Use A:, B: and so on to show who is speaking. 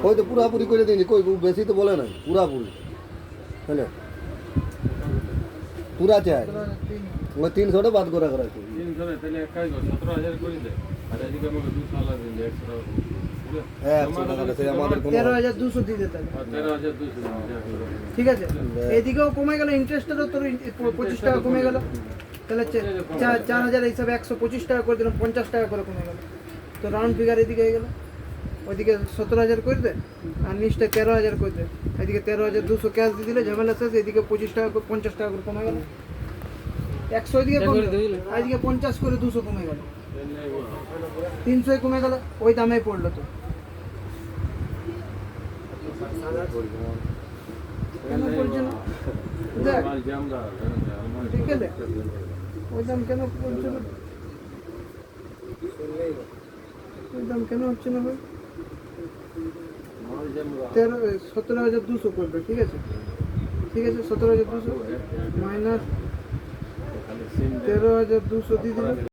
A: ওই তো পুরাপুরি করে দিইনি, কই বেশি তো বলে নাই, পুরাপুরি হ্যাঁ পুরা চাই ওই 300টা বাদ করে রাখি।
B: 300 তাহলে এক কাজ কর 17000 করে দে, আর এদিকে আমাকে 200 আলাদা দিন 100 টাকা।
A: হ্যাঁ 100 টাকা সে আমাদের কোনো
C: 13200 দিয়ে দে তাহলে।
B: 13200
C: ঠিক আছে, এদিকেও কমে গেল, ইন্টারেস্টটাও তোর 25 টাকা কমে গেল, তাহলে 4000 হিসাবে 125 টাকা করে দিলাম, 50 টাকা করে কমে গেল। তো রাউন্ড ফিগার এদিকে হয়ে গেল, ওইদিকে 17000 করে দে আর নিচটা 13000 করে দে, এদিকে 13200 ক্যাশ দিয়ে দিলে ঝামেলা শেষ, এদিকে 25 টাকা করে 50 টাকা করে কমে গেল, 100 এদিকে কমে গেল, এদিকে 50 করে 200 কমে গেল, 300 কমে গেল, ওই দামে পড়লো। তো কেন পড়ছে না দেখ, ঠিক আছে ওই দাম কেন পড়ছে না, ওই দাম কেন হচ্ছে না ভাই? 17200 করবে, ঠিক আছে ঠিক আছে, 17200 মাইনাস 13200 দিয়ে দিলাম।